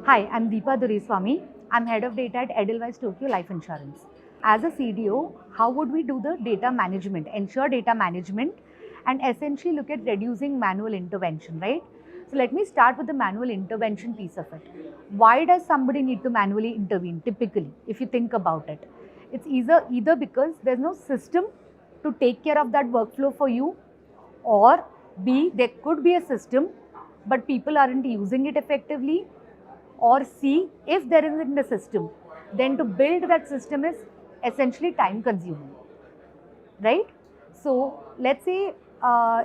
Hi, I'm Deepa Duraisamy. I'm head of data at Edelweiss Tokio Life Insurance. As a CDO, how would we do the data management, ensure data management, and essentially look at reducing manual intervention, right? So let me start with the manual intervention piece of it. Why does somebody need to manually intervene typically, if you think about it? It's either because there's no system to take care of that workflow for you, or B, there could be a system, but people aren't using it effectively, or C, if there isn't a system, then to build that system is essentially time consuming, right? So let's say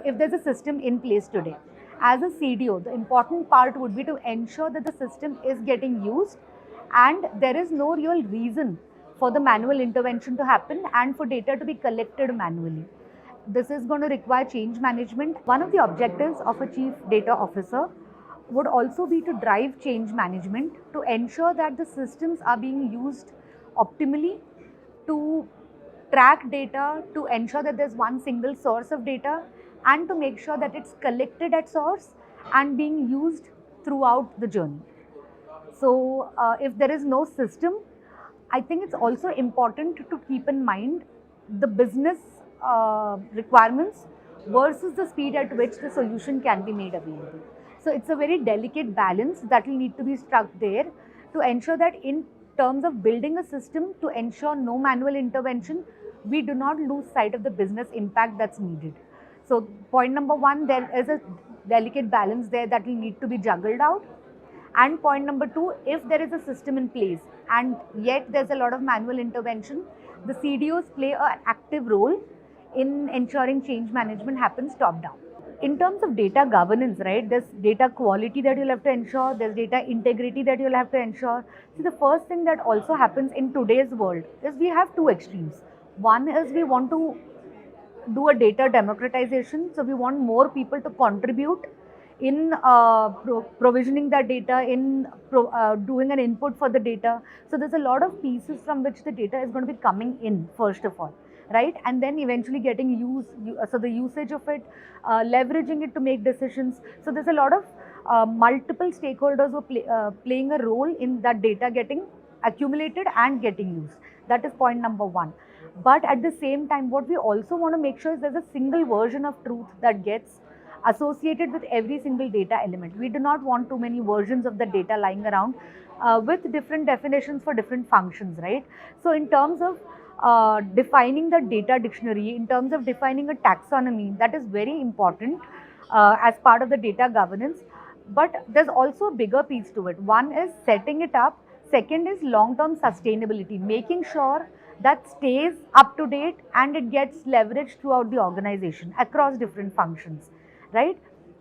if there's a system in place today, as a CDO, the important part would be to ensure that the system is getting used and there is no real reason for the manual intervention to happen and for data to be collected manually. This is going to require change management. One of the objectives of a chief data officer would also be to drive change management to ensure that the systems are being used optimally, to track data, to ensure that there's one single source of data, and to make sure that it's collected at source and being used throughout the journey. So if there is no system, I think it's also important to keep in mind the business requirements versus the speed at which the solution can be made available. So it's a very delicate balance that will need to be struck there to ensure that in terms of building a system to ensure no manual intervention, we do not lose sight of the business impact that's needed. So point number one, there is a delicate balance there that will need to be juggled out. And point number two, if there is a system in place and yet there's a lot of manual intervention, the CDOs play an active role in ensuring change management happens top down. In terms of data governance, right, there's data quality that you'll have to ensure, there's data integrity that you'll have to ensure. So the first thing that also happens in today's world is we have two extremes. One is we want to do a data democratization, so we want more people to contribute in provisioning that data, in doing an input for the data. So there's a lot of pieces from which the data is going to be coming in, first of all, right? And then eventually getting so the usage of it, leveraging it to make decisions. So there's a lot of multiple stakeholders who are playing a role in that data getting accumulated and getting used. That is point number one. But at the same time, what we also want to make sure is there's a single version of truth that gets associated with every single data element. We do not want too many versions of the data lying around with different definitions for different functions, right? So in terms of defining the data dictionary, in terms of defining a taxonomy, that is very important as part of the data governance. But there's also a bigger piece to it. One is setting it up. Second is long-term sustainability, making sure that stays up to date and it gets leveraged throughout the organization across different functions, right?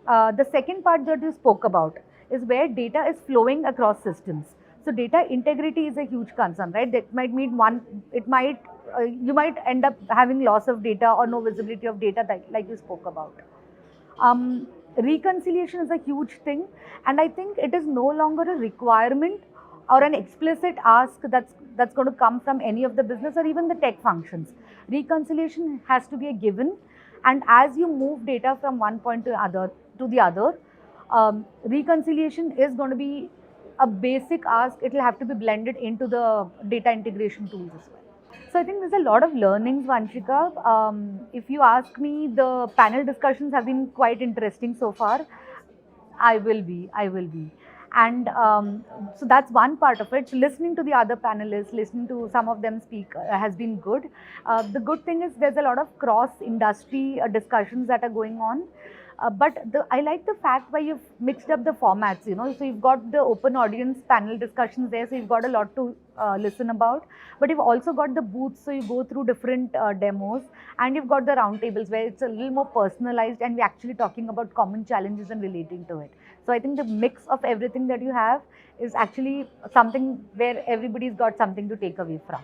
The second part that you spoke about is where data is flowing across systems. So data integrity is a huge concern, right? That might mean you might end up having loss of data or no visibility of data like you spoke about. Reconciliation is a huge thing, and I think it is no longer a requirement or an explicit ask that's going to come from any of the business or even the tech functions. Reconciliation has to be a given, and as you move data from one point to the other, reconciliation is going to be a basic ask. It will have to be blended into the data integration tools as well. So I think there's a lot of learnings, Vanshika. If you ask me, the panel discussions have been quite interesting so far. I will be. And so that's one part of it. So listening to the other panelists, listening to some of them speak has been good. The good thing is there's a lot of cross-industry discussions that are going on. But I like the fact why you've mixed up the formats, so you've got the open audience panel discussions there, so you've got a lot to listen about, but you've also got the booths, so you go through different demos, and you've got the roundtables where it's a little more personalized and we're actually talking about common challenges and relating to it. So I think the mix of everything that you have is actually something where everybody's got something to take away from.